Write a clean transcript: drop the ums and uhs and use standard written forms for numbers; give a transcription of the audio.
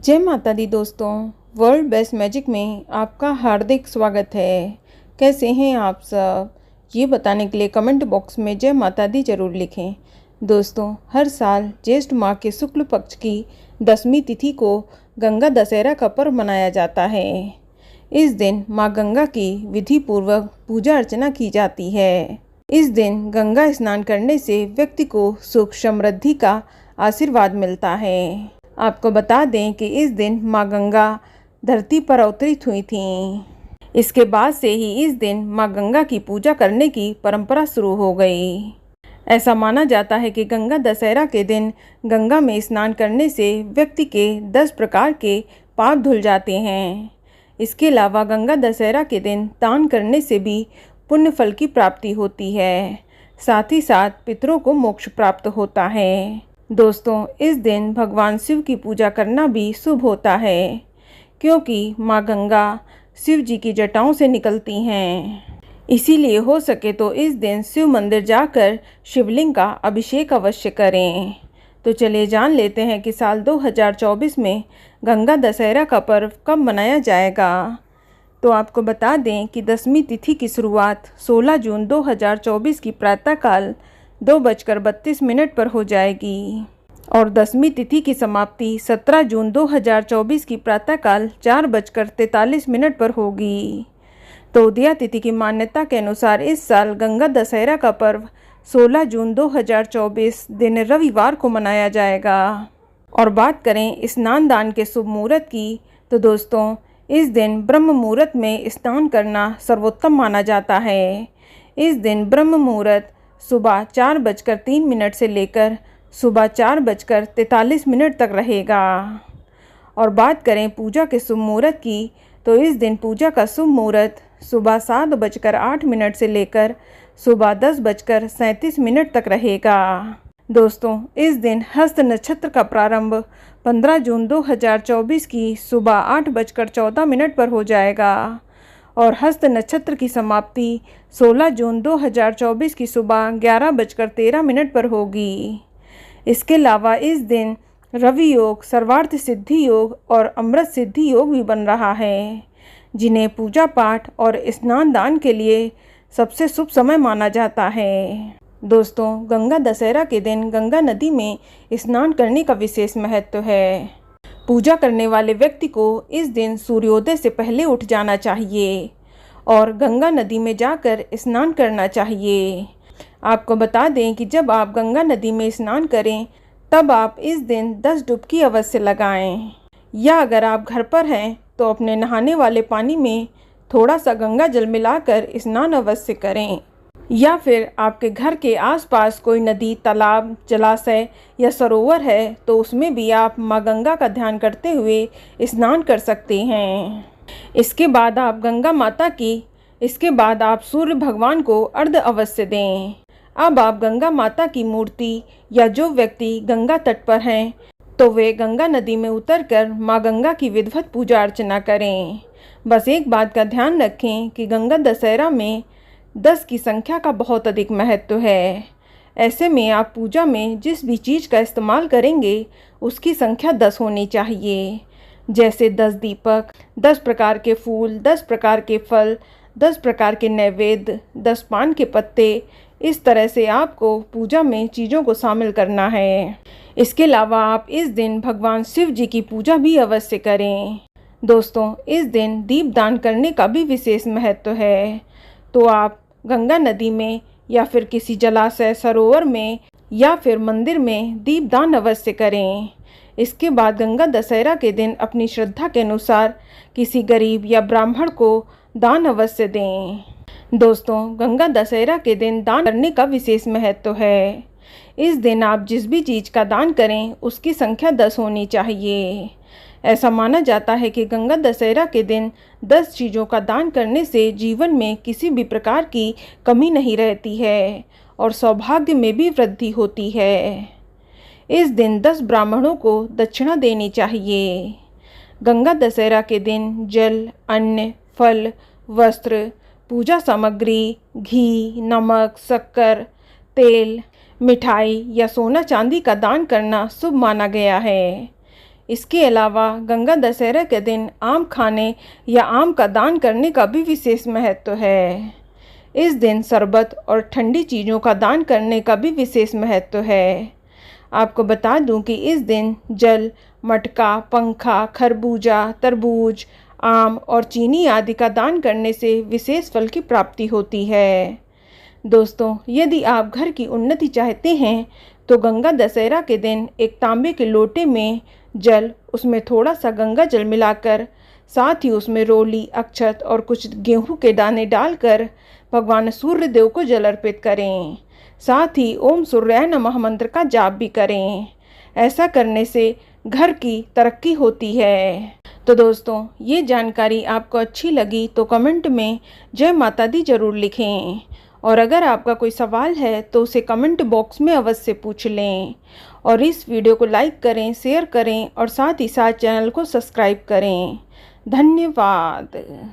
जय माता दी दोस्तों। वर्ल्ड बेस्ट मैजिक में आपका हार्दिक स्वागत है। कैसे हैं आप सब, ये बताने के लिए कमेंट बॉक्स में जय माता दी जरूर लिखें। दोस्तों, हर साल ज्येष्ठ माह के शुक्ल पक्ष की 10वीं तिथि को गंगा दशहरा का पर्व मनाया जाता है। इस दिन माँ गंगा की विधि पूर्वक पूजा अर्चना की जाती है। इस दिन गंगा स्नान करने से व्यक्ति को सुख समृद्धि का आशीर्वाद मिलता है। आपको बता दें कि इस दिन माँ गंगा धरती पर अवतरित हुई थीं। इसके बाद से ही इस दिन माँ गंगा की पूजा करने की परंपरा शुरू हो गई। ऐसा माना जाता है कि गंगा दशहरा के दिन गंगा में स्नान करने से व्यक्ति के 10 प्रकार के पाप धुल जाते हैं। इसके अलावा गंगा दशहरा के दिन दान करने से भी पुण्य फल की प्राप्ति होती है। साथ ही साथ पितरों को मोक्ष प्राप्त होता है। दोस्तों, इस दिन भगवान शिव की पूजा करना भी शुभ होता है, क्योंकि माँ गंगा शिव जी की जटाओं से निकलती हैं। इसीलिए हो सके तो इस दिन शिव मंदिर जाकर शिवलिंग का अभिषेक अवश्य करें। तो चलिए जान लेते हैं कि साल 2024 में गंगा दशहरा का पर्व कब मनाया जाएगा। तो आपको बता दें कि 10वीं तिथि की शुरुआत 16 जून 2024 की प्रातःकाल 2:32 पर हो जाएगी और 10वीं तिथि की समाप्ति 17 जून 2024 की प्रातःकाल 4:43 पर होगी। तो उदया तिथि की मान्यता के अनुसार इस साल गंगा दशहरा का पर्व 16 जून 2024 दिन रविवार को मनाया जाएगा। और बात करें स्नान दान के शुभ मुहूर्त की, तो दोस्तों, इस दिन ब्रह्म मुहूर्त में स्नान करना सर्वोत्तम माना जाता है। इस दिन ब्रह्म मुहूर्त सुबह 4:03 से लेकर सुबह 4:43 तक रहेगा। और बात करें पूजा के शुभ मुहूर्त की, तो इस दिन पूजा का शुभ मुहूर्त सुबह 7:08 से लेकर सुबह 10:37 तक रहेगा। दोस्तों, इस दिन हस्त नक्षत्र का प्रारंभ 15 जून 2024 की सुबह 8:14 पर हो जाएगा और हस्त नक्षत्र की समाप्ति 16 जून 2024 की सुबह 11:13 पर होगी। इसके अलावा इस दिन रवि योग, सर्वार्थ सिद्धि योग और अमृत सिद्धि योग भी बन रहा है, जिन्हें पूजा पाठ और स्नान दान के लिए सबसे शुभ समय माना जाता है। दोस्तों, गंगा दशहरा के दिन गंगा नदी में स्नान करने का विशेष महत्व है। पूजा करने वाले व्यक्ति को इस दिन सूर्योदय से पहले उठ जाना चाहिए और गंगा नदी में जाकर स्नान करना चाहिए। आपको बता दें कि जब आप गंगा नदी में स्नान करें तब आप इस दिन 10 डुबकी अवश्य लगाएं, या अगर आप घर पर हैं तो अपने नहाने वाले पानी में थोड़ा सा गंगा जल मिलाकर स्नान अवश्य करें, या फिर आपके घर के आसपास कोई नदी, तालाब, जलाशय या सरोवर है तो उसमें भी आप माँ गंगा का ध्यान करते हुए स्नान कर सकते हैं। इसके बाद आप सूर्य भगवान को अर्घ्य अवश्य दें। अब आप गंगा माता की मूर्ति या जो व्यक्ति गंगा तट पर हैं तो वे गंगा नदी में उतरकर माँ गंगा की विधिवत पूजा अर्चना करें। बस एक बात का ध्यान रखें कि गंगा दशहरा में 10 की संख्या का बहुत अधिक महत्व है। ऐसे में आप पूजा में जिस भी चीज़ का इस्तेमाल करेंगे उसकी संख्या 10 होनी चाहिए, जैसे 10 दीपक, 10 प्रकार के फूल, 10 प्रकार के फल, 10 प्रकार के नैवेद्य, 10 पान के पत्ते। इस तरह से आपको पूजा में चीज़ों को शामिल करना है। इसके अलावा आप इस दिन भगवान शिव जी की पूजा भी अवश्य करें। दोस्तों, इस दिन दीप दान करने का भी विशेष महत्व है। तो आप गंगा नदी में या फिर किसी जलाशय, सरोवर में या फिर मंदिर में दीप दान अवश्य करें। इसके बाद गंगा दशहरा के दिन अपनी श्रद्धा के अनुसार किसी गरीब या ब्राह्मण को दान अवश्य दें। दोस्तों, गंगा दशहरा के दिन दान करने का विशेष महत्व है। इस दिन आप जिस भी चीज़ का दान करें उसकी संख्या 10 होनी चाहिए। ऐसा माना जाता है कि गंगा दशहरा के दिन 10 चीज़ों का दान करने से जीवन में किसी भी प्रकार की कमी नहीं रहती है और सौभाग्य में भी वृद्धि होती है। इस दिन 10 ब्राह्मणों को दक्षिणा देनी चाहिए। गंगा दशहरा के दिन जल, अन्न, फल, वस्त्र, पूजा सामग्री, घी, नमक, शक्कर, तेल, मिठाई या सोना चांदी का दान करना शुभ माना गया है। इसके अलावा गंगा दशहरा के दिन आम खाने या आम का दान करने का भी विशेष महत्व है। इस दिन शरबत और ठंडी चीज़ों का दान करने का भी विशेष महत्व है। आपको बता दूं कि इस दिन जल, मटका, पंखा, खरबूजा, तरबूज, आम और चीनी आदि का दान करने से विशेष फल की प्राप्ति होती है। दोस्तों, यदि आप घर की उन्नति चाहते हैं तो गंगा दशहरा के दिन एक तांबे के लोटे में जल, उसमें थोड़ा सा गंगा जल मिलाकर, साथ ही उसमें रोली, अक्षत और कुछ गेहूं के दाने डालकर भगवान सूर्य देव को जल अर्पित करें। साथ ही ओम सूर्याय नमः मंत्र का जाप भी करें। ऐसा करने से घर की तरक्की होती है। तो दोस्तों, ये जानकारी आपको अच्छी लगी तो कमेंट में जय माता दी जरूर लिखें। और अगर आपका कोई सवाल है तो उसे कमेंट बॉक्स में अवश्य पूछ लें। और इस वीडियो को लाइक करें, शेयर करें और साथ ही साथ चैनल को सब्सक्राइब करें। धन्यवाद।